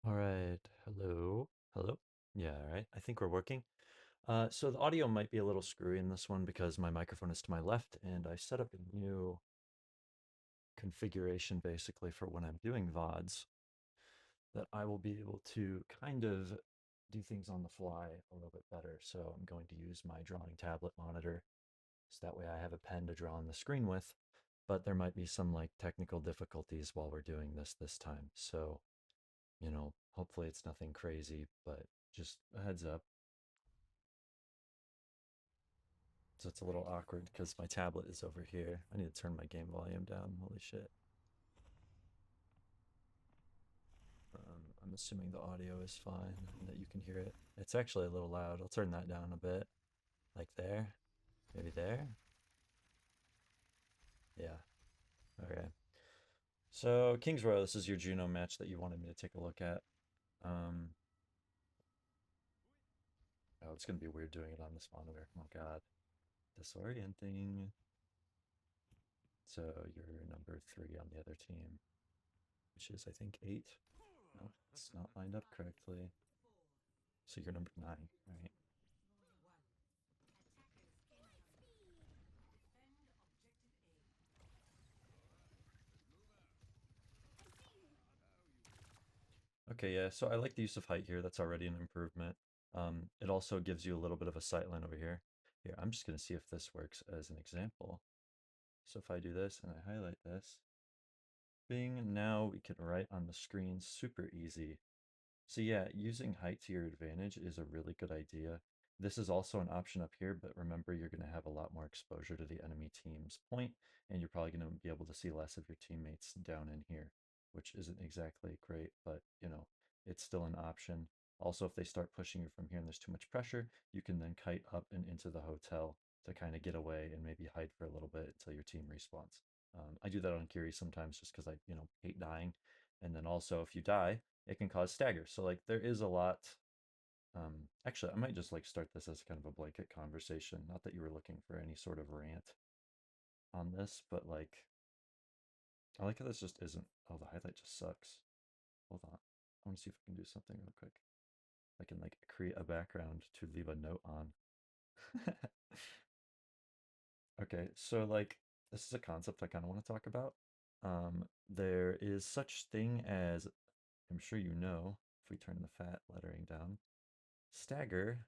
All right. Hello. Hello. Yeah, all right. I think we're working. So the audio might be a little screwy in this one because my microphone is to my left and I set up a new configuration basically for when I'm doing VODs that I will be able to kind of do things on the fly a little bit better. So I'm going to use my drawing tablet monitor so that way I have a pen to draw on the screen with, but there might be some like technical difficulties while we're doing this time. So, hopefully it's nothing crazy, but just a heads up. So it's a little awkward because my tablet is over here. I need to turn my game volume down. Holy shit. I'm assuming the audio is fine and that you can hear it. It's actually a little loud. I'll turn that down a bit. Like there. Maybe there. Yeah. Okay. So, Kings Row, this is your Juno match that you wanted me to take a look at. Um, oh, it's going to be weird doing it on this monitor. Oh, God. Disorienting. So, you're number 3 on the other team, which is, I think, 8. No, it's not lined up correctly. So you're number 9, right? Okay, yeah, so I like the use of height here. That's already an improvement. It also gives you a little bit of a sight line over here. Here, I'm just going to see if this works as an example. So if I do this and I highlight this, bing, now we can write on the screen super easy. So yeah, using height to your advantage is a really good idea. This is also an option up here, but remember you're going to have a lot more exposure to the enemy team's point, and you're probably going to be able to see less of your teammates down in here, which isn't exactly great, but it's still an option. Also, if they start pushing you from here and there's too much pressure, you can then kite up and into the hotel to kind of get away and maybe hide for a little bit until your team respawns. I do that on Kiri sometimes just because I, hate dying. And then also, if you die, it can cause stagger. So like there is a lot. Actually, I might just like start this as kind of a blanket conversation. Not that you were looking for any sort of rant on this, but like I like how this just isn't. Oh, the highlight just sucks. Hold on. I want to see if I can do something real quick. I can like create a background to leave a note on. Okay, so like this is a concept I kind of want to talk about. There is such thing as I'm sure you know if we turn the fat lettering down. Stagger.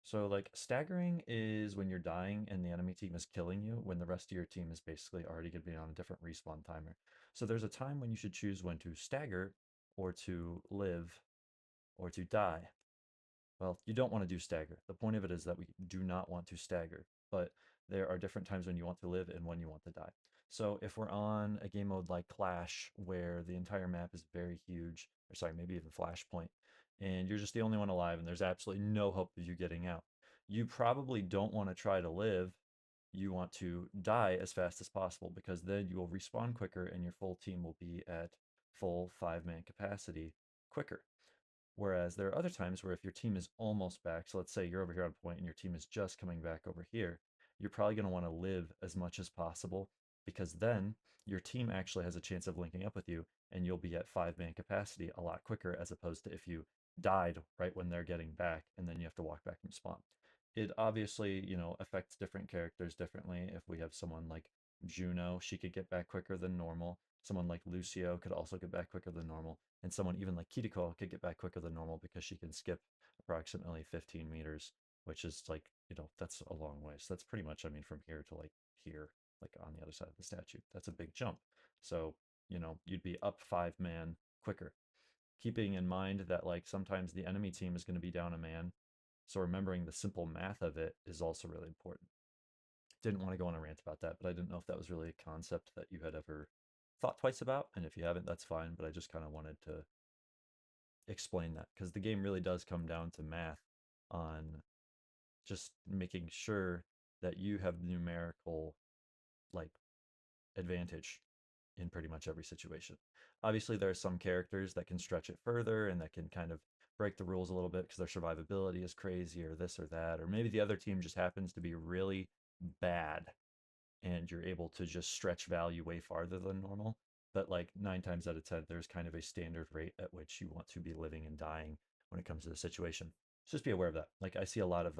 So, like, staggering is when you're dying and the enemy team is killing you, when the rest of your team is basically already going to be on a different respawn timer. So, there's a time when you should choose when to stagger or to live or to die. Well, you don't want to do stagger. The point of it is that we do not want to stagger, but there are different times when you want to live and when you want to die. So if we're on a game mode like Clash, where the entire map is very huge, or sorry, maybe even Flashpoint, and you're just the only one alive and there's absolutely no hope of you getting out, you probably don't want to try to live. You want to die as fast as possible because then you will respawn quicker and your full team will be at full 5-man capacity quicker. Whereas there are other times where if your team is almost back, so let's say you're over here on point and your team is just coming back over here, you're probably going to want to live as much as possible because then your team actually has a chance of linking up with you and you'll be at 5-man capacity a lot quicker as opposed to if you died right when they're getting back and then you have to walk back from spawn. It obviously, affects different characters differently. If we have someone like Juno, she could get back quicker than normal. Someone like Lucio could also get back quicker than normal and someone even like Kiriko could get back quicker than normal because she can skip approximately 15 meters, which is like, that's a long way. So that's pretty much, I mean, from here to like here, like on the other side of the statue. That's a big jump. So, you'd be up 5-man quicker. Keeping in mind that like sometimes the enemy team is going to be down a man. So remembering the simple math of it is also really important. Didn't want to go on a rant about that, but I didn't know if that was really a concept that you had ever thought twice about. And if you haven't, that's fine. But I just kind of wanted to explain that because the game really does come down to math on just making sure that you have numerical like advantage in pretty much every situation. Obviously, there are some characters that can stretch it further and that can kind of break the rules a little bit because their survivability is crazy or this or that, or maybe the other team just happens to be really bad and you're able to just stretch value way farther than normal. but like 9 times out of 10, there's kind of a standard rate at which you want to be living and dying when it comes to the situation. So just be aware of that. Like I see a lot of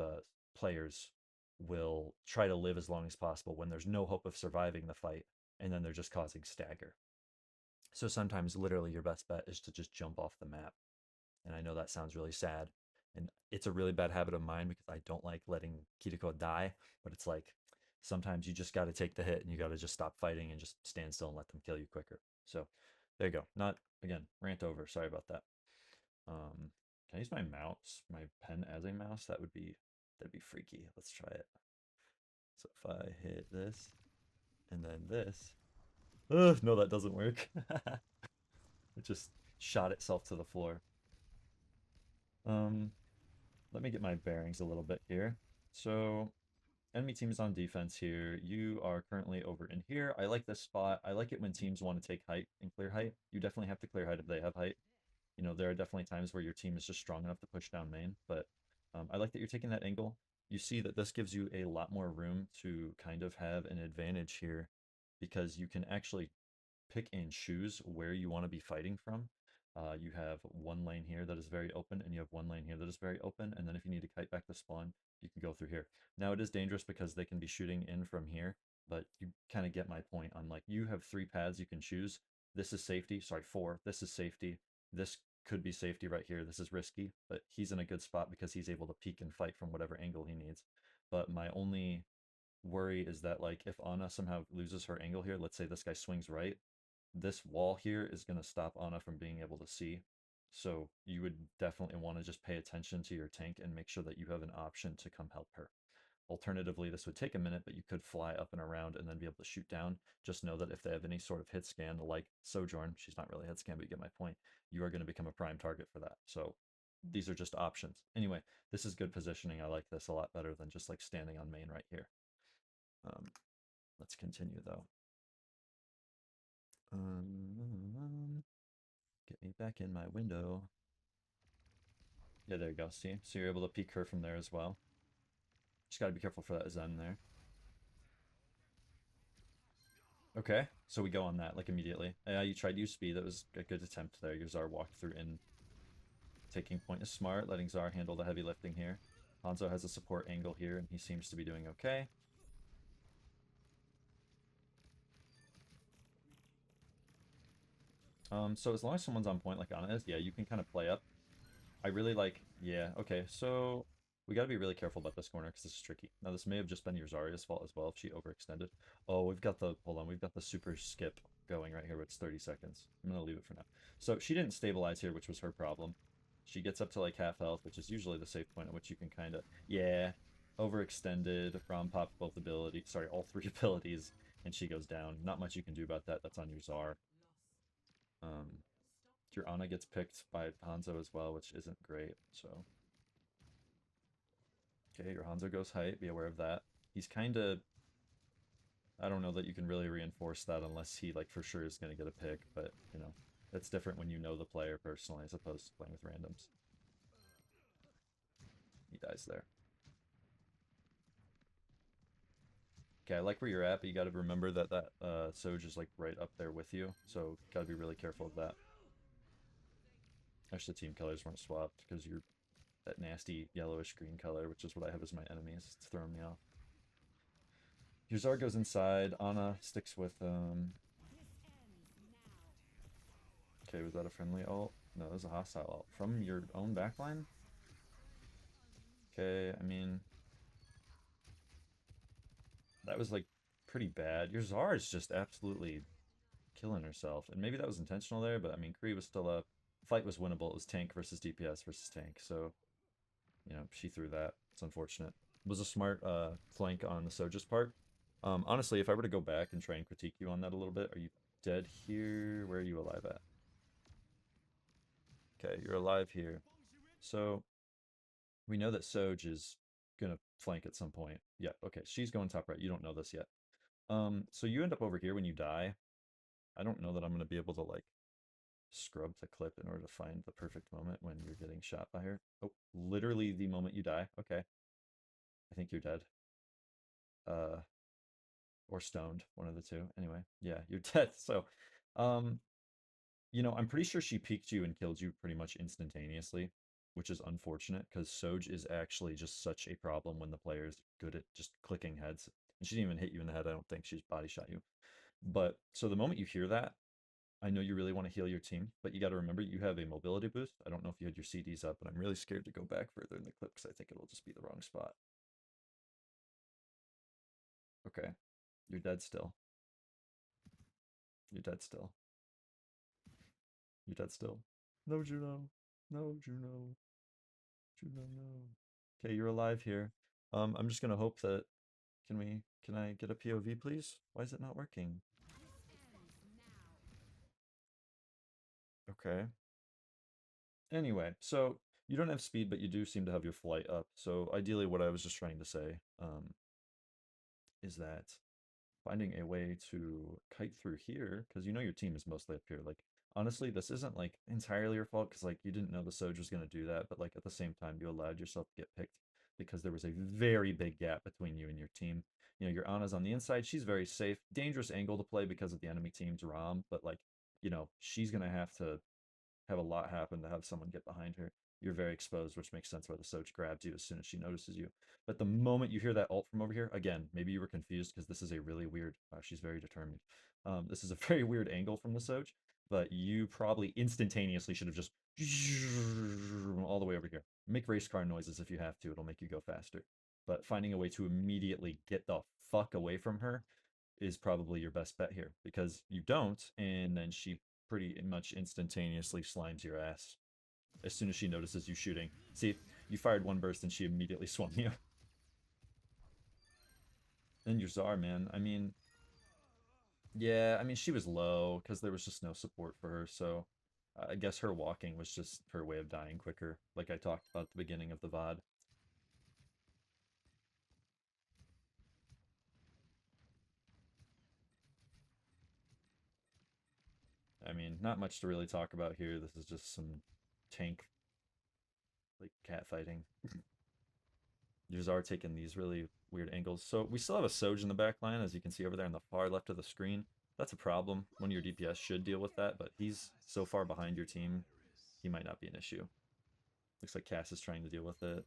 players will try to live as long as possible when there's no hope of surviving the fight, and then they're just causing stagger. So sometimes literally your best bet is to just jump off the map. And I know that sounds really sad. And it's a really bad habit of mine because I don't like letting Kiriko die. But it's like sometimes you just got to take the hit and you got to just stop fighting and just stand still and let them kill you quicker. So there you go. Not, again, rant over. Sorry about that. Can I use my mouse, my pen as a mouse? That'd be freaky. Let's try it. So if I hit this and then this, no, that doesn't work. It just shot itself to the floor. Um, Let me get my bearings a little bit here. So, enemy team's on defense here. You are currently over in here. I like this spot. I like it when teams want to take height and clear height. You definitely have to clear height if they have height. You know, there are definitely times where your team is just strong enough to push down main, but I like that you're taking that angle. You see that this gives you a lot more room to kind of have an advantage here because you can actually pick and choose where you want to be fighting from. You have one lane here that is very open, and you have one lane here that is very open. And then if you need to kite back to spawn, you can go through here. Now it is dangerous because they can be shooting in from here, but you kind of get my point on like you have 3 paths you can choose. This is safety. Sorry, 4. This is safety. This could be safety right here. This is risky, but he's in a good spot because he's able to peek and fight from whatever angle he needs. But my only worry is that like if Ana somehow loses her angle here, let's say this guy swings right, this wall here is going to stop Ana from being able to see. So you would definitely want to just pay attention to your tank and make sure that you have an option to come help her. Alternatively, this would take a minute, but you could fly up and around and then be able to shoot down. Just know that if they have any sort of hit scan, like Sojourn, she's not really hit scan, but you get my point, you are going to become a prime target for that. So these are just options. Anyway, this is good positioning. I like this a lot better than just like standing on main right here. Let's continue though. Get me back in my window. Yeah, there you go. See? So you're able to peek her from there as well. Just gotta be careful for that Zen there. Okay, so we go on that, like, immediately. You tried to use speed. That was a good attempt there. Your Czar walked through in. Taking point is smart, letting Czar handle the heavy lifting here. Hanzo has a support angle here, and he seems to be doing okay. So as long as someone's on point like Ana is, yeah, you can kind of play up. I really like, yeah, okay, so we got to be really careful about this corner because this is tricky. Now, this may have just been your Zarya's fault as well if she overextended. Oh, hold on, we've got the super skip going right here, but it's 30 seconds. I'm going to leave it for now. So she didn't stabilize here, which was her problem. She gets up to like half health, which is usually the safe point at which you can kind of, yeah, overextended. Rom popped both abilities, sorry, all 3 abilities, and she goes down. Not much you can do about that. That's on your Zar. Your Ana gets picked by Hanzo as well, which isn't great, so. Okay, your Hanzo goes height, be aware of that. He's kind of... I don't know that you can really reinforce that unless he, like, for sure is going to get a pick, but, you know, it's different when you know the player personally as opposed to playing with randoms. He dies there. Okay, I like where you're at, but you got to remember that Soj is, like, right up there with you, so got to be really careful of that. Actually, the team colors weren't swapped because you're that nasty yellowish green color, which is what I have as my enemies. It's throwing me off. Your Zar goes inside. Ana sticks with Okay, was that a friendly ult? No, that was a hostile ult. From your own backline? Okay, I mean... That was, like, pretty bad. Your Zar is just absolutely killing herself. And maybe that was intentional there, but, I mean, Kree was still up. Fight was winnable. It was tank versus DPS versus tank, so... You know, she threw that. It's unfortunate. It was a smart flank on the Soja's part. Honestly, if I were to go back and try and critique you on that a little bit, are you dead here? Where are you alive at? Okay, you're alive here. So, we know that Soj is gonna flank at some point. Yeah, okay, she's going top right. You don't know this yet. So you end up over here when you die. I don't know that I'm gonna be able to, like, scrub the clip in order to find the perfect moment when you're getting shot by her. Oh, literally the moment you die. Okay. I think you're dead. Or stoned, one of the two. Anyway, yeah, you're dead. So, Um, I'm pretty sure she peeked you and killed you pretty much instantaneously, which is unfortunate because Soj is actually just such a problem when the player's good at just clicking heads. And she didn't even hit you in the head, I don't think. She just body shot you. But so the moment you hear that, I know you really want to heal your team, but you got to remember you have a mobility boost. I don't know if you had your CDs up, but I'm really scared to go back further in the clip because I think it'll just be the wrong spot. Okay. You're dead still. You're dead still. You're dead still. No, Juno. No, Juno. Juno, no. Okay, you're alive here. I'm just gonna hope that can I get a POV please? Why is it not working? Okay. Anyway, so you don't have speed, but you do seem to have your flight up. So ideally what I was just trying to say, is that finding a way to kite through here, because you know your team is mostly up here. Like, honestly, this isn't like entirely your fault because like you didn't know the Soj was gonna do that, but like at the same time you allowed yourself to get picked because there was a very big gap between you and your team. Your Ana's on the inside, she's very safe. Dangerous angle to play because of the enemy team's ROM, but like, she's gonna have a lot happen to have someone get behind her. You're very exposed, which makes sense why the Soch grabs you as soon as she notices you. But the moment you hear that ult from over here, again, maybe you were confused because this is a really weird. Wow, she's very determined. This is a very weird angle from the Soch, but you probably instantaneously should have just all the way over here. Make race car noises if you have to; it'll make you go faster. But finding a way to immediately get the fuck away from her is probably your best bet here because you don't, and then she pretty much instantaneously slimes your ass as soon as she notices you shooting. See, you fired one burst and she immediately swung you. And your Czar, man. I mean, yeah, I mean, she was low because there was just no support for her. So I guess her walking was just her way of dying quicker, like I talked about at the beginning of the VOD. I mean, not much to really talk about here. This is just some tank, like, cat fighting. Are taking these really weird angles. So we still have a Soj in the back line, as you can see over there on the far left of the screen. That's a problem. One of your DPS should deal with that, but he's so far behind your team, he might not be an issue. Looks like Cass is trying to deal with it.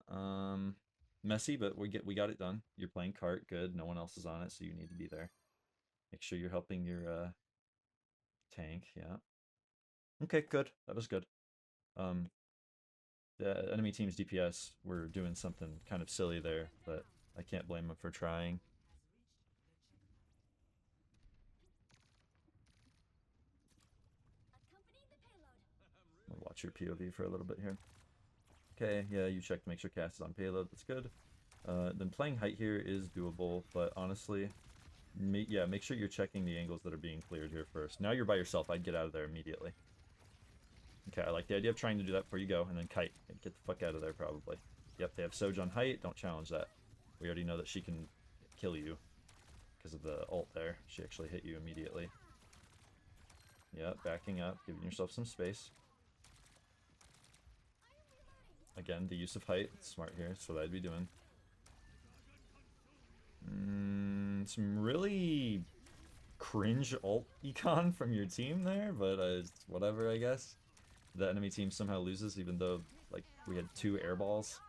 Um, Messy, but we got it done. You're playing cart, good. No one else is on it, so you need to be there. Make sure you're helping your tank. Yeah. Okay, good. That was good. Um, the enemy team's DPS were doing something kind of silly there, but I can't blame them for trying. I'll watch your POV for a little bit here. Okay, yeah, you check to make sure Cass is on payload. That's good. Then playing height here is doable, but honestly, make sure you're checking the angles that are being cleared here first. Now you're by yourself. I'd get out of there immediately. Okay, I like the idea of trying to do that before you go, and then kite. Get the fuck out of there, probably. Yep, they have Soj on height. Don't challenge that. We already know that she can kill you because of the ult there. She actually hit you immediately. Yep, backing up, giving yourself some space. Again, the use of height. Smart here. That's what I'd be doing. Some really cringe ult econ from your team there, but whatever, I guess. The enemy team somehow loses, even though, like, we had 2 air balls.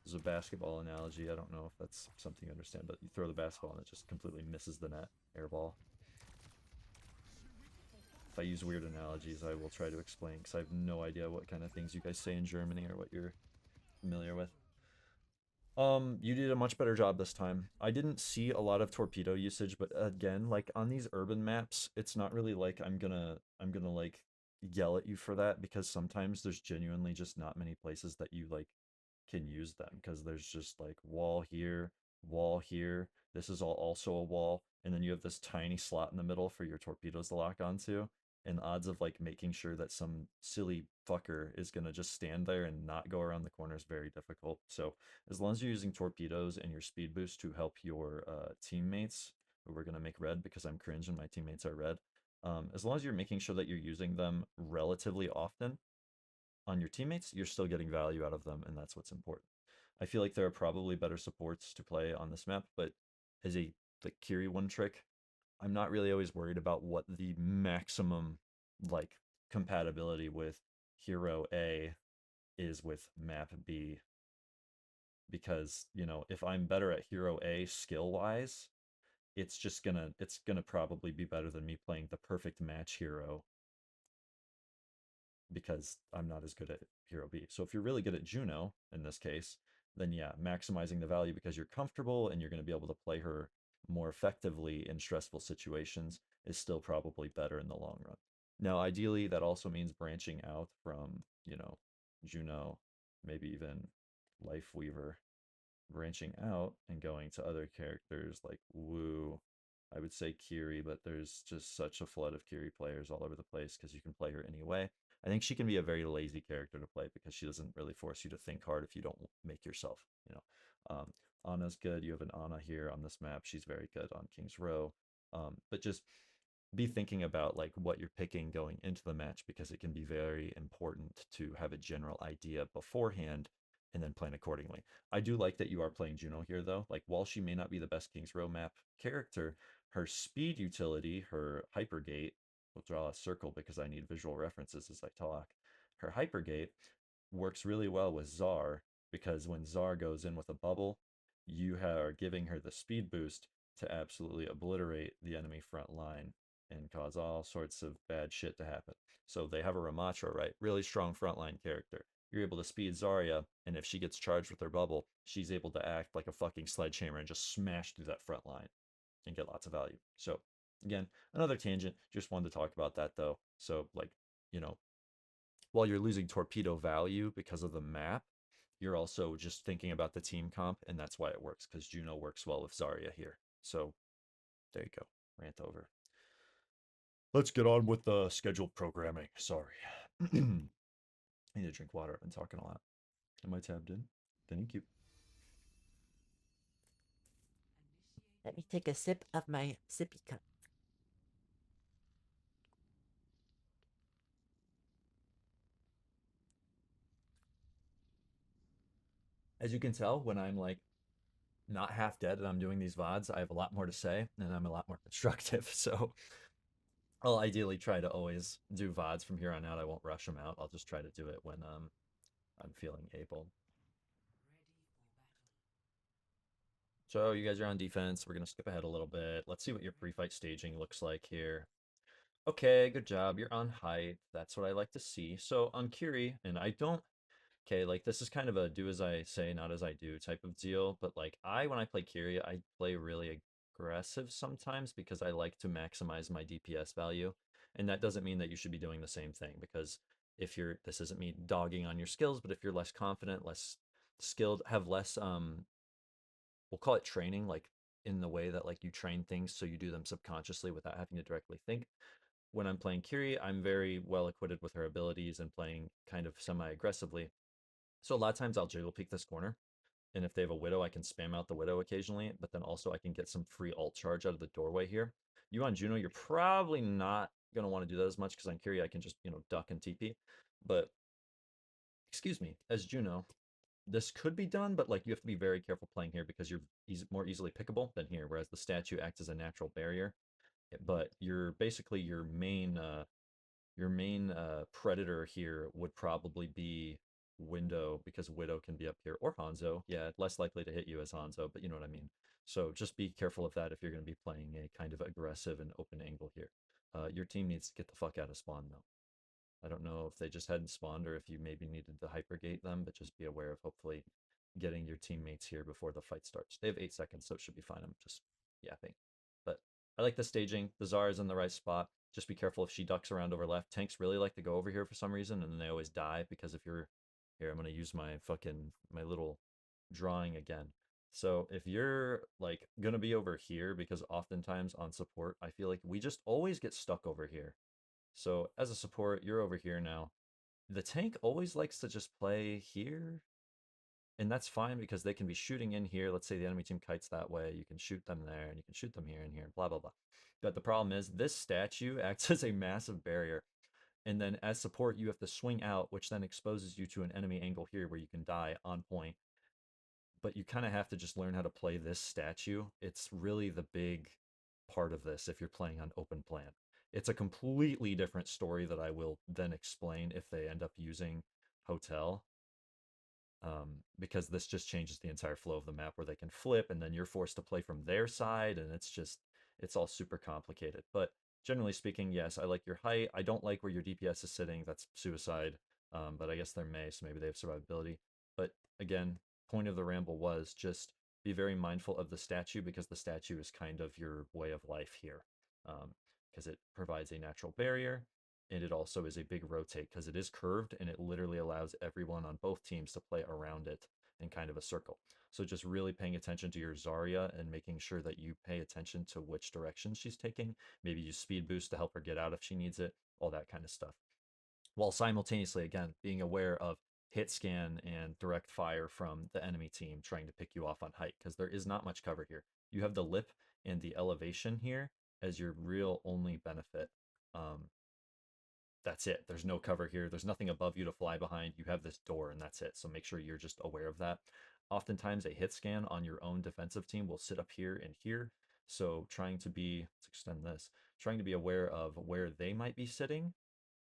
There's a basketball analogy. I don't know if that's something you understand, but you throw the basketball and it just completely misses the net. Air ball. If I use weird analogies, I will try to explain, because I have no idea what kind of things you guys say in Germany or what you're familiar with. You did a much better job this time. I didn't see a lot of torpedo usage, but again, like on these urban maps, it's not really like I'm gonna like yell at you for that, because sometimes there's genuinely just not many places that you like can use them, because there's just like wall here, wall here. This is all also a wall, and then you have this tiny slot in the middle for your torpedoes to lock onto. And odds of like making sure that some silly fucker is gonna just stand there and not go around the corner is very difficult. So as long as you're using torpedoes and your speed boost to help your teammates, who we're gonna make red because I'm cringe and my teammates are red. As long as you're making sure that you're using them relatively often on your teammates, you're still getting value out of them, and that's what's important. I feel like there are probably better supports to play on this map, but as a the Kiri one trick, I'm not really always worried about what the maximum like compatibility with hero A is with map B, because, if I'm better at hero A skill wise, it's gonna probably be better than me playing the perfect match hero because I'm not as good at hero B. So if you're really good at Juno in this case, then yeah, maximizing the value because you're comfortable and you're going to be able to play her more effectively in stressful situations is still probably better in the long run. Now, ideally, that also means branching out from, Juno, maybe even Life Weaver, branching out and going to other characters like Wu. I would say Kiri, but there's just such a flood of Kiri players all over the place because you can play her anyway. I think she can be a very lazy character to play because she doesn't really force you to think hard if you don't make yourself, Anna's good. You have an Anna here on this map. She's very good on King's Row. But just be thinking about like what you're picking going into the match because it can be very important to have a general idea beforehand and then plan accordingly. I do like that you are playing Juno here though. Like while she may not be the best King's Row map character, her speed utility, her hypergate, we'll draw a circle because I need visual references as I talk. Her hypergate works really well with Czar because when Czar goes in with a bubble, you are giving her the speed boost to absolutely obliterate the enemy front line and cause all sorts of bad shit to happen. So they have a Ramatra, right? Really strong frontline character. You're able to speed Zarya, and if she gets charged with her bubble, she's able to act like a fucking sledgehammer and just smash through that front line and get lots of value. So again, another tangent. Just wanted to talk about that though. So like, you know, while you're losing torpedo value because of the map, you're also just thinking about the team comp, and that's why it works because Juno works well with Zarya here. So there you go. Rant over. Let's get on with the scheduled programming. Sorry. I need to drink water. I've been talking a lot. Am I tabbed in? Thank you. Let me take a sip of my sippy cup. As you can tell, when I'm like not half dead and I'm doing these VODs, I have a lot more to say and I'm a lot more constructive. So I'll ideally try to always do VODs from here on out. I won't rush them out. I'll just try to do it when I'm feeling able. So you guys are on defense. We're gonna skip ahead a little bit. Let's see what your pre-fight staging looks like here. Okay, good job. You're on height. That's what I like to see. So on Curie, and I don't, okay, like this is kind of a do as I say, not as I do type of deal. But like when I play Curie, I play really aggressive sometimes because I like to maximize my DPS value. And that doesn't mean that you should be doing the same thing because if you're, this isn't me dogging on your skills, but if you're less confident, less skilled, have less, we'll call it training, like in the way that like you train things so you do them subconsciously without having to directly think. When I'm playing Kiri, I'm very well acquitted with her abilities and playing kind of semi-aggressively. So a lot of times I'll jiggle peek this corner, and if they have a Widow, I can spam out the Widow occasionally, but then also I can get some free alt charge out of the doorway here. You on Juno, you're probably not going to want to do that as much because on Kiri I can just, duck and TP. But, excuse me, as Juno, this could be done, but like you have to be very careful playing here because you're more easily pickable than here, whereas the statue acts as a natural barrier. But you're basically your main predator here would probably be Window because Widow can be up here or Hanzo. Yeah, less likely to hit you as Hanzo, but you know what I mean. So just be careful of that if you're going to be playing a kind of aggressive and open angle here. Your team needs to get the fuck out of spawn though. I don't know if they just hadn't spawned or if you maybe needed to hypergate them, but just be aware of hopefully getting your teammates here before the fight starts. They have 8 seconds, so it should be fine. I'm just yapping. But I like the staging. The Czar is in the right spot. Just be careful if she ducks around over left. Tanks really like to go over here for some reason, and then they always die because if you're here, I'm gonna use my little drawing again. So if you're like gonna be over here, because oftentimes on support, I feel like we just always get stuck over here. So as a support, you're over here now. The tank always likes to just play here, and that's fine because they can be shooting in here. Let's say the enemy team kites that way. You can shoot them there, and you can shoot them here and here, blah, blah, blah. But the problem is this statue acts as a massive barrier. And then as support, you have to swing out, which then exposes you to an enemy angle here where you can die on point. but you kind of have to just learn how to play this statue. It's really the big part of this if you're playing on open plan. It's a completely different story that I will then explain if they end up using hotel, because this just changes the entire flow of the map where they can flip and then you're forced to play from their side, and it's all super complicated. But generally speaking, yes, I like your height. I don't like where your DPS is sitting. That's suicide. But I guess they're May, so maybe they have survivability. But again, point of the ramble was just be very mindful of the statue, because the statue is kind of your way of life here. Because it provides a natural barrier, and it also is a big rotate because it is curved and it literally allows everyone on both teams to play around it in kind of a circle. So just really paying attention to your Zarya and making sure that you pay attention to which direction she's taking. Maybe use speed boost to help her get out if she needs it, all that kind of stuff. While simultaneously, again, being aware of hit scan and direct fire from the enemy team trying to pick you off on height, because there is not much cover here. You have the lip and the elevation here as your real only benefit. That's it. There's no cover here. There's nothing above you to fly behind. You have this door, and that's it. So make sure you're just aware of that. Oftentimes, a hit scan on your own defensive team will sit up here and here. So let's extend this, trying to be aware of where they might be sitting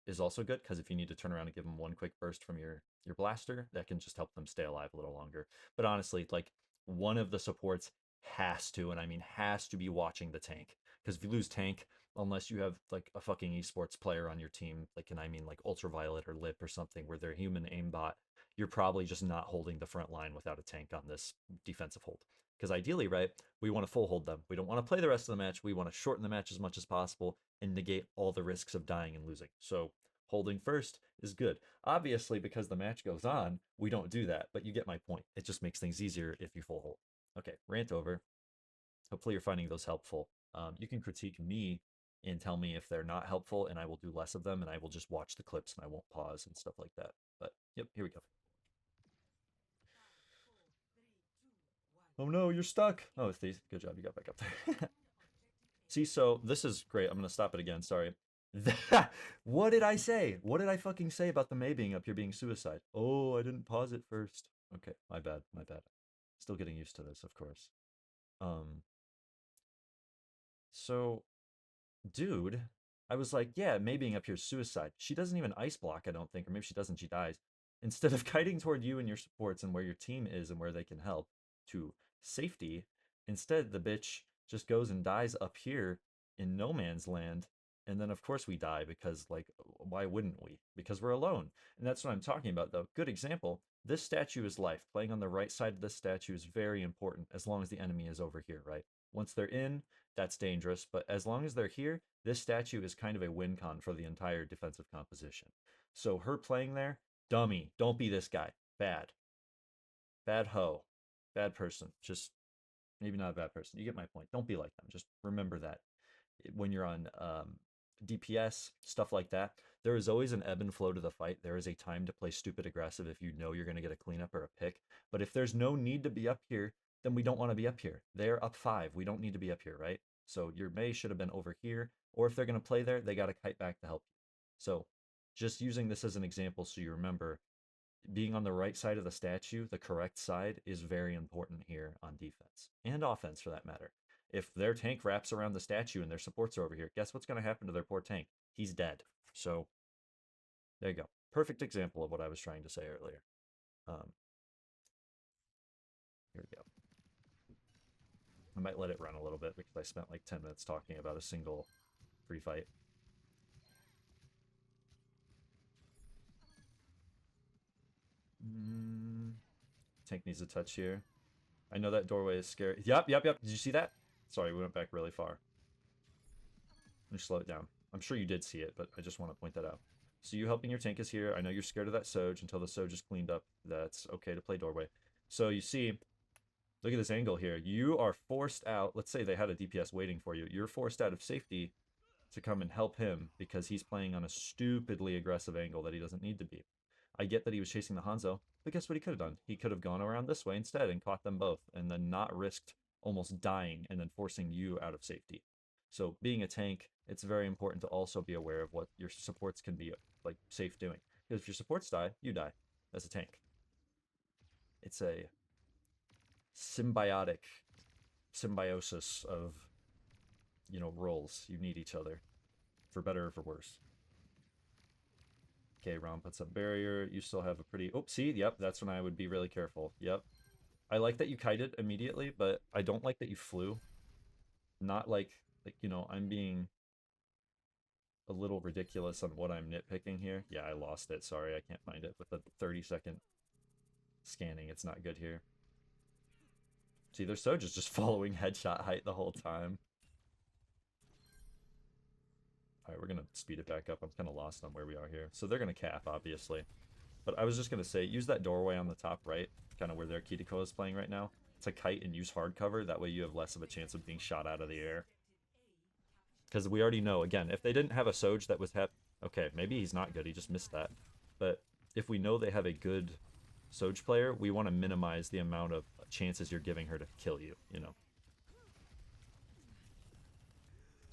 is also good, because if you need to turn around and give them one quick burst from your blaster, that can just help them stay alive a little longer. But honestly, like, one of the supports has to, and I mean has to, be watching the tank, because if you lose tank, unless you have like a fucking esports player on your team, like, and I mean like Ultraviolet or Lip or something where they're human aimbot, you're probably just not holding the front line without a tank on this defensive hold. Because ideally, right, we want to full hold them. We don't want to play the rest of the match. We want to shorten the match as much as possible and negate all the risks of dying and losing. So holding first is good. Obviously, because the match goes on, we don't do that, but you get my point. It just makes things easier if you full hold. Okay, rant over. Hopefully you're finding those helpful. You can critique me and tell me if they're not helpful, and I will do less of them, and I will just watch the clips and I won't pause and stuff like that. But yep, here we go. Oh no, you're stuck. Oh, Thief, good job, you got back up there. See, so this is great. I'm gonna stop it again. Sorry. What did I say? What did I fucking say about the May being up here being suicide? Oh, I didn't pause it first. Okay, my bad, my bad. Still getting used to this, of course. Um, so dude, I was like, yeah, May being up here is suicide. She doesn't even ice block, I don't think, or maybe she doesn't, she dies. Instead of kiting toward you and your supports and where your team is and where they can help to safety, instead the bitch just goes and dies up here in no man's land. And then of course we die, because like, why wouldn't we? Because we're alone. And that's what I'm talking about though. Good example. This statue is life. Playing on the right side of this statue is very important, as long as the enemy is over here, right? Once they're in, that's dangerous. But as long as they're here, this statue is kind of a win con for the entire defensive composition. So her playing there, dummy, don't be this guy. Bad. Bad hoe. Bad person. Just maybe not a bad person. You get my point. Don't be like them. Just remember that when you're on DPS, stuff like that, there is always an ebb and flow to the fight. There is a time to play stupid aggressive if you know you're going to get a cleanup or a pick. But if there's no need to be up here, then we don't want to be up here. They're up 5. We don't need to be up here, right? So your May should have been over here. Or if they're going to play there, they got to kite back to help you. So just using this as an example so you remember, being on the right side of the statue, the correct side, is very important here on defense and offense for that matter. If their tank wraps around the statue and their supports are over here, guess what's going to happen to their poor tank? He's dead. So there you go. Perfect example of what I was trying to say earlier. Here we go. I might let it run a little bit because I spent like 10 minutes talking about a single free fight. Tank needs a touch here. I know that doorway is scary. Yep. Did you see that? Sorry, we went back really far. Let me slow it down. I'm sure you did see it, but I just want to point that out. So you helping your tank is here. I know you're scared of that Soj until the Soj is cleaned up. That's okay to play doorway. So you see, look at this angle here. You are forced out. Let's say they had a DPS waiting for you. You're forced out of safety to come and help him because he's playing on a stupidly aggressive angle that he doesn't need to be. I get that he was chasing the Hanzo, but guess what he could have done? He could have gone around this way instead and caught them both and then not risked almost dying and then forcing you out of safety. So being a tank, it's very important to also be aware of what your supports can be like safe doing. Because if your supports die, you die as a tank. It's a symbiotic symbiosis of, you know, roles. You need each other, for better or for worse. Okay, Ron puts up barrier. You still have a pretty... Oh, see? Yep, that's when I would be really careful. Yep. I like that you kited immediately, but I don't like that you flew. Not like, you know, I'm being a little ridiculous on what I'm nitpicking here. Yeah, I lost it. Sorry, I can't find it. With the 30-second scanning, it's not good here. See, their Soja's just following headshot height the whole time. Alright, we're going to speed it back up. I'm kind of lost on where we are here. So they're going to cap, obviously. But I was just going to say, use that doorway on the top right, kind of where their Kiriko is playing right now, to kite and use hard cover. That way you have less of a chance of being shot out of the air. Because we already know, again, if they didn't have a Soj that was... Okay, maybe he's not good. He just missed that. But if we know they have a good Soj player, we want to minimize the amount of chances you're giving her to kill you, you know?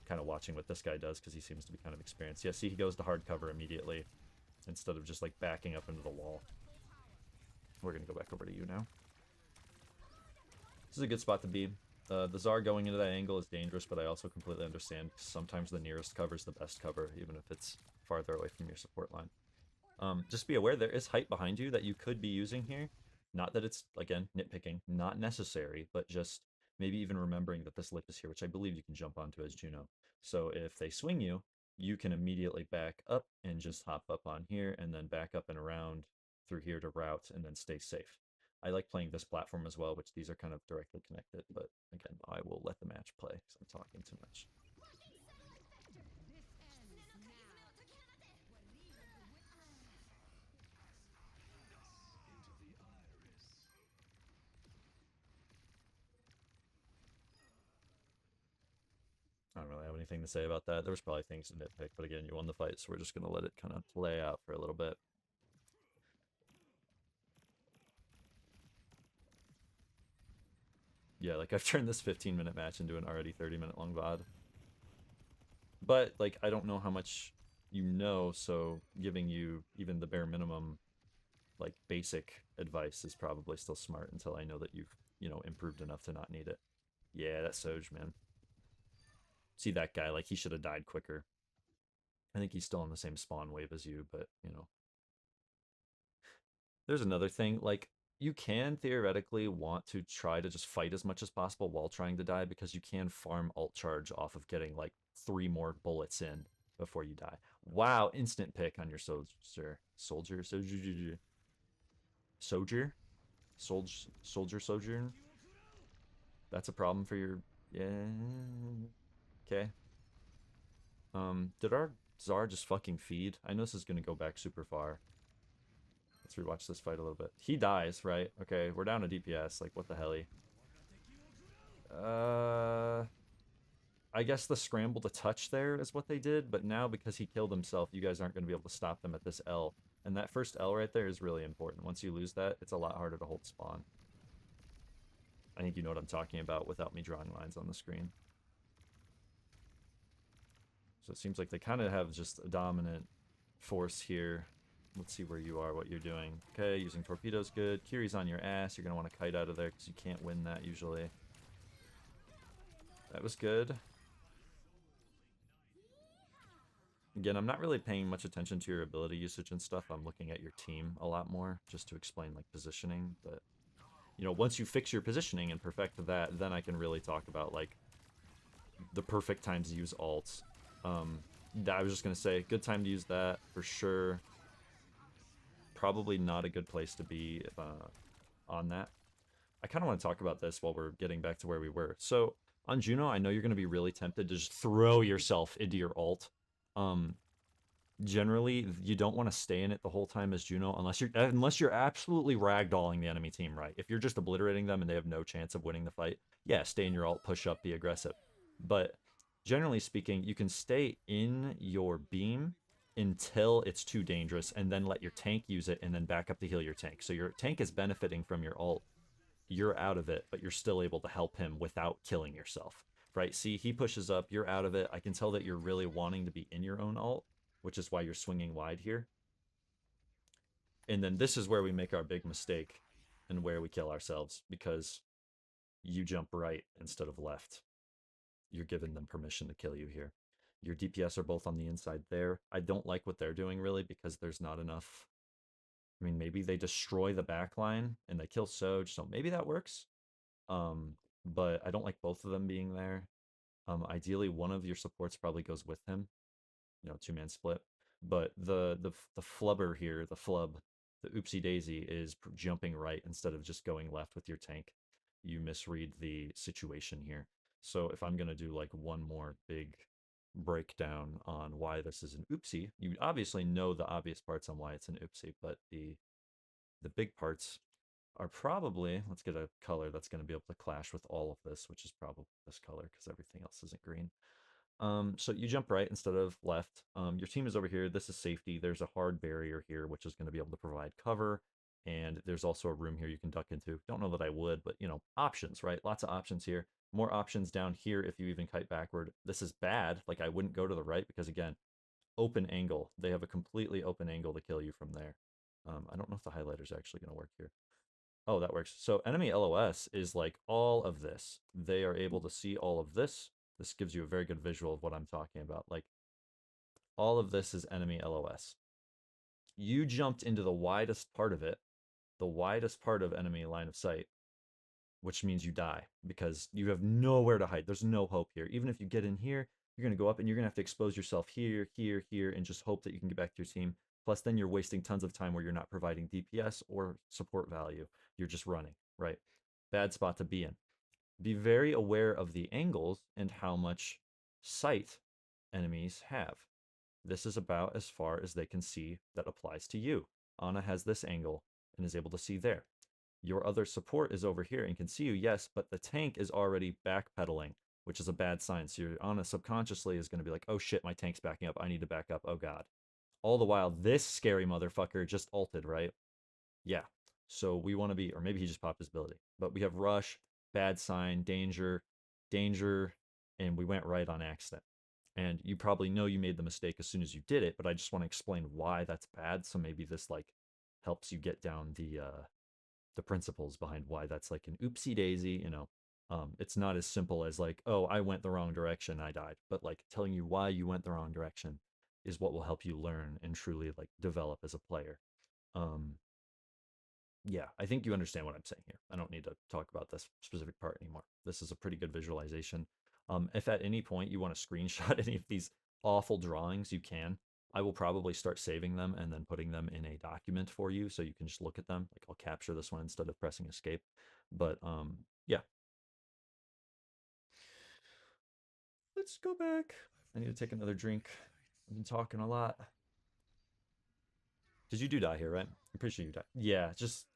Kind of watching what this guy does because he seems to be kind of experienced. Yeah, see, he goes to hard cover immediately instead of just, like, backing up into the wall. We're going to go back over to you now. This is a good spot to be. The Tsar going into that angle is dangerous, but I also completely understand. Sometimes the nearest cover is the best cover, even if it's farther away from your support line. Just be aware there is height behind you that you could be using here. Not that it's, again, nitpicking, not necessary, but just maybe even remembering that this lip is here, which I believe you can jump onto as Juno. So if they swing you, you can immediately back up and just hop up on here and then back up and around through here to route and then stay safe. I like playing this platform as well, which these are kind of directly connected, but again, I will let the match play because I'm talking too much. I don't really have anything to say about that. There was probably things to nitpick, but again, you won the fight, so we're just going to let it kind of play out for a little bit. Yeah, like I've turned this 15-minute match into an already 30-minute long VOD. But, like, I don't know how much you know, so giving you even the bare minimum, like, basic advice is probably still smart until I know that you've, you know, improved enough to not need it. Yeah, that's Soj, man. See that guy, like, he should have died quicker. I think he's still on the same spawn wave as you, but, you know. There's another thing, like, you can theoretically want to try to just fight as much as possible while trying to die because you can farm alt charge off of getting, like, 3 more bullets in before you die. Wow, instant pick on your soldier. Soldier? Soldier? Soldier sojourn? That's a problem for your... Yeah... Okay. Did our Tsar just fucking feed? I know this is gonna go back super far. Let's rewatch this fight a little bit. He dies, right? Okay, we're down to DPS. Like, what the hell? I guess the scramble to touch there is what they did, but now because he killed himself, you guys aren't going to be able to stop them at this L. And that first L right there is really important. Once you lose that, it's a lot harder to hold spawn. I think you know what I'm talking about without me drawing lines on the screen. So it seems like they kind of have just a dominant force here. Let's see where you are, what you're doing. Okay, using torpedoes good. Kiri's on your ass. You're going to want to kite out of there because you can't win that usually. That was good. Again, I'm not really paying much attention to your ability usage and stuff. I'm looking at your team a lot more just to explain, like, positioning. But, you know, once you fix your positioning and perfect that, then I can really talk about, like, the perfect times to use alts. I was just going to say, good time to use that for sure. Probably not a good place to be on that. I kind of want to talk about this while we're getting back to where we were. So, on Juno, I know you're going to be really tempted to just throw yourself into your ult. Generally, you don't want to stay in it the whole time as Juno unless you're absolutely ragdolling the enemy team, right? If you're just obliterating them and they have no chance of winning the fight, yeah, stay in your ult, push up, be aggressive. But generally speaking, you can stay in your beam until it's too dangerous and then let your tank use it and then back up to heal your tank. So your tank is benefiting from your ult. You're out of it, but you're still able to help him without killing yourself, right? See, he pushes up, you're out of it. I can tell that you're really wanting to be in your own ult, which is why you're swinging wide here. And then this is where we make our big mistake and where we kill ourselves, because you jump right instead of left. You're giving them permission to kill you here. Your DPS are both on the inside there. I don't like what they're doing really because there's not enough. I mean, maybe they destroy the back line and they kill Soj, so maybe that works. But I don't like both of them being there. Ideally, one of your supports probably goes with him, you know, two-man split. But the flubber here, the flub, the oopsie daisy is jumping right instead of just going left with your tank. You misread the situation here. So if I'm gonna do like one more big breakdown on why this is an oopsie, you obviously know the obvious parts on why it's an oopsie, but the big parts are probably, let's get a color that's going to be able to clash with all of this, which is probably this color because everything else isn't green. So you jump right instead of left. Your team is over here. This is safety. There's a hard barrier here, which is going to be able to provide cover. And there's also a room here you can duck into. Don't know that I would, but you know, options, right? Lots of options here. More options down here if you even kite backward. This is bad. Like I wouldn't go to the right because again, open angle. They have a completely open angle to kill you from there. I don't know if the highlighter's actually going to work here. Oh, that works. So enemy LOS is like all of this. They are able to see all of this. This gives you a very good visual of what I'm talking about. Like all of this is enemy LOS. You jumped into the widest part of it, the widest part of enemy line of sight, which means you die because you have nowhere to hide. There's no hope here. Even if you get in here, you're going to go up and you're going to have to expose yourself here, here, here, and just hope that you can get back to your team. Plus, then you're wasting tons of time where you're not providing DPS or support value. You're just running, right? Bad spot to be in. Be very aware of the angles and how much sight enemies have. This is about as far as they can see that applies to you. Ana has this angle and is able to see there. Your other support is over here and can see you, yes, but the tank is already backpedaling, which is a bad sign. So your Ana subconsciously is going to be like, oh shit, my tank's backing up. I need to back up. Oh god. All the while, this scary motherfucker just ulted, right? Yeah. So we want to be, or maybe he just popped his ability. But we have rush, bad sign, danger, danger, and we went right on accident. And you probably know you made the mistake as soon as you did it, but I just want to explain why that's bad. So maybe this like helps you get down the principles behind why that's like an oopsie daisy, you know. It's not as simple as like, oh, I went the wrong direction, I died. But like telling you why you went the wrong direction is what will help you learn and truly like develop as a player. Um, yeah, I think you understand what I'm saying here. I don't need to talk about this specific part anymore. This is a pretty good visualization. If at any point you want to screenshot any of these awful drawings, you can. I will probably start saving them and then putting them in a document for you so you can just look at them. Like I'll capture this one instead of pressing escape. But yeah. Let's go back. I need to take another drink. I've been talking a lot. Did you do die here, right? I'm pretty sure you died. Yeah, just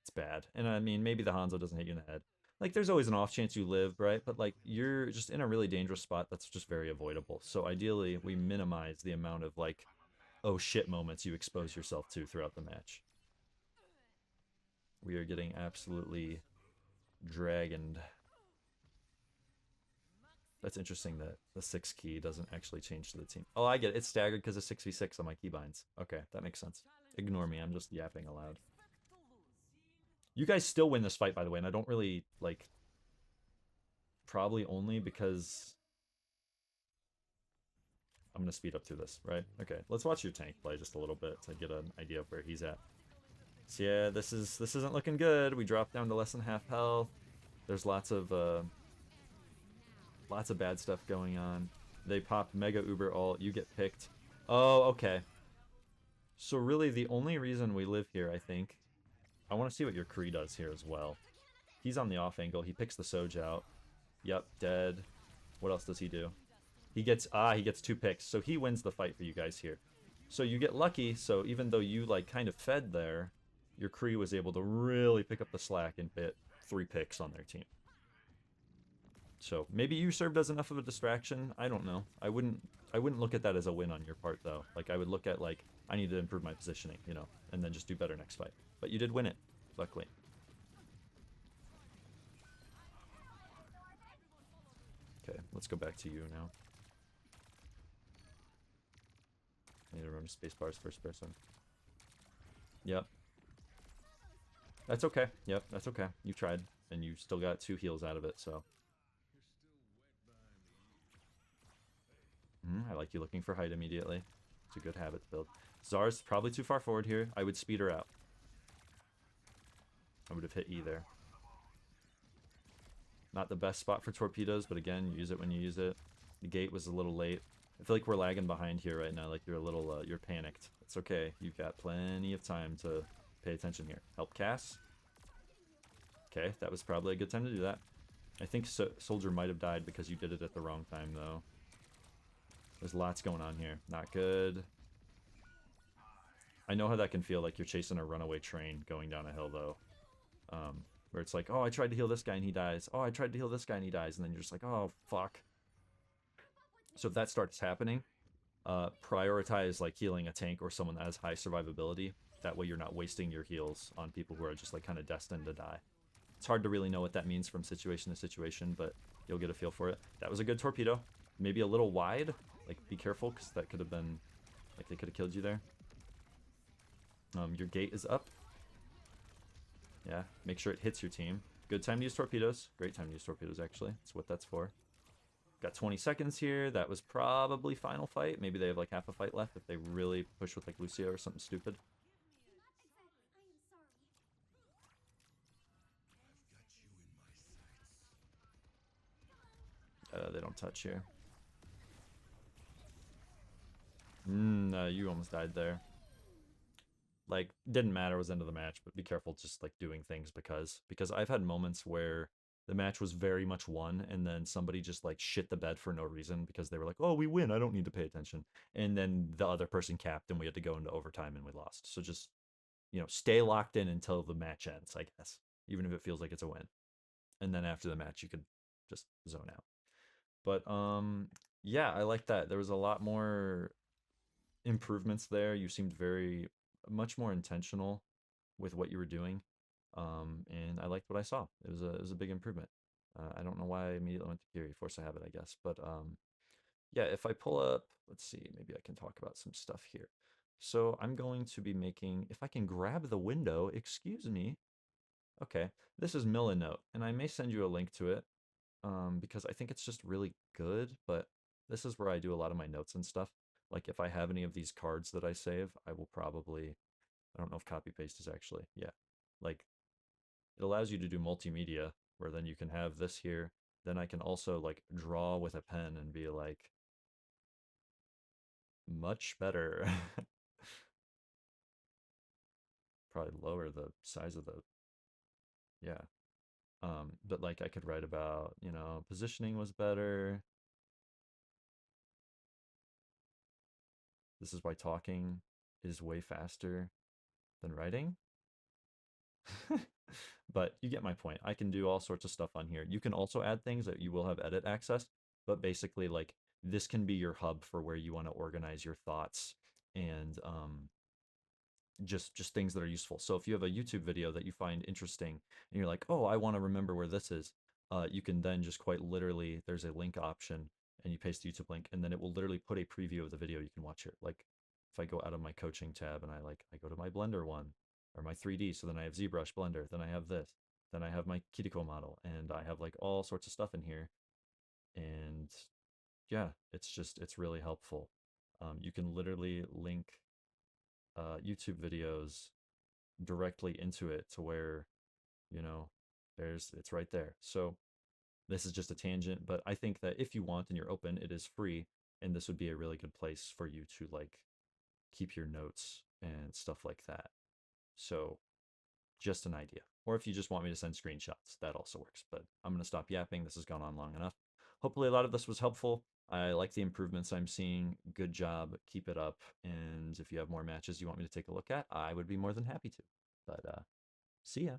it's bad. And I mean, maybe the Hanzo doesn't hit you in the head. Like, there's always an off chance you live, right? But like, you're just in a really dangerous spot that's just very avoidable. So ideally, we minimize the amount of like, oh shit moments you expose yourself to throughout the match. We are getting absolutely dragoned. That's interesting that the 6 key doesn't actually change to the team. Oh, I get it. It's staggered because of 6v6 on my keybinds. Okay, that makes sense. Ignore me. I'm just yapping aloud. You guys still win this fight, by the way, and I don't really, like, probably only because I'm going to speed up through this, right? Okay, let's watch your tank play just a little bit to get an idea of where he's at. So yeah, this isn't looking good. We dropped down to less than half health. There's lots of bad stuff going on. They popped Mega Uber ult. You get picked. Oh, okay. So really, the only reason we live here, I think, I want to see what your Kree does here as well. He's on the off angle. He picks the Soj out. Yep, dead. What else does he do? He gets 2 picks. So he wins the fight for you guys here. So you get lucky. So even though you like kind of fed there, your Kree was able to really pick up the slack and get 3 picks on their team. So maybe you served as enough of a distraction. I don't know. I wouldn't look at that as a win on your part though. Like I would look at like I need to improve my positioning, you know, and then just do better next fight. But you did win it, luckily. Okay, let's go back to you now. I need to remember spacebar's first person. Yep. That's okay. Yep, that's okay. You tried, and you still got 2 heals out of it, so. I like you looking for height immediately. It's a good habit to build. Zar's probably too far forward here. I would speed her out. I would have hit E there. Not the best spot for torpedoes, but again, use it when you use it. The gate was a little late. I feel like we're lagging behind here right now. Like you're a little, you're panicked. It's okay. You've got plenty of time to pay attention here. Help Cass. Okay, that was probably a good time to do that. I think Soldier might have died because you did it at the wrong time, though. There's lots going on here. Not good. I know how that can feel, like you're chasing a runaway train going down a hill, though. Where it's like, oh, I tried to heal this guy and he dies. Oh, I tried to heal this guy and he dies. And then you're just like, oh, fuck. So if that starts happening, prioritize like healing a tank or someone that has high survivability. That way you're not wasting your heals on people who are just like kind of destined to die. It's hard to really know what that means from situation to situation, but you'll get a feel for it. That was a good torpedo. Maybe a little wide. Like, be careful, because that could have been... Like, they could have killed you there. Your gate is up. Yeah, make sure it hits your team. Good time to use torpedoes. Great time to use torpedoes, actually. That's what that's for. Got 20 seconds here. That was probably final fight. Maybe they have, like, half a fight left if they really push with, like, Lucio or something stupid. They don't touch here. You almost died there. Like, didn't matter, it was end of the match, but be careful just like doing things because I've had moments where the match was very much won and then somebody just like shit the bed for no reason because they were like, oh, we win, I don't need to pay attention, and then the other person capped and we had to go into overtime and we lost. So just, you know, stay locked in until the match ends, I guess, even if it feels like it's a win, and then after the match you could just zone out. But yeah, I like that. There was a lot more improvements there. You seemed very much more intentional with what you were doing, and I liked what I saw. It was a big improvement. I don't know why I immediately went to Fury Force a Habit, I guess, but yeah. If I pull up, let's see, maybe I can talk about some stuff here. So I'm going to be making, if I can grab the window, excuse me. Okay, this is Millinote, and I may send you a link to it because I think it's just really good. But this is where I do a lot of my notes and stuff. Like if I have any of these cards that I save, I will probably, I don't know if copy paste is actually, yeah. Like it allows you to do multimedia where then you can have this here. Then I can also like draw with a pen and be like, much better. Probably lower the size of the, yeah. But like I could write about, you know, positioning was better. This is why talking is way faster than writing. But you get my point. I can do all sorts of stuff on here. You can also add things that you will have edit access, but basically like this can be your hub for where you want to organize your thoughts and just things that are useful. So if you have a YouTube video that you find interesting and you're like, oh, I want to remember where this is, you can then just quite literally, there's a link option and you paste the YouTube link and then it will literally put a preview of the video you can watch it. Like if I go out of my coaching tab and I go to my Blender one or my 3D, so then I have ZBrush Blender, then I have this, then I have my Kiriko model, and I have like all sorts of stuff in here. And yeah, it's really helpful. You can literally link YouTube videos directly into it to where, you know, it's right there. So this is just a tangent, but I think that if you want and you're open, it is free, and this would be a really good place for you to like keep your notes and stuff like that. So just an idea. Or if you just want me to send screenshots, that also works. But I'm going to stop yapping. This has gone on long enough. Hopefully a lot of this was helpful. I like the improvements I'm seeing. Good job. Keep it up. And if you have more matches you want me to take a look at, I would be more than happy to. But see ya.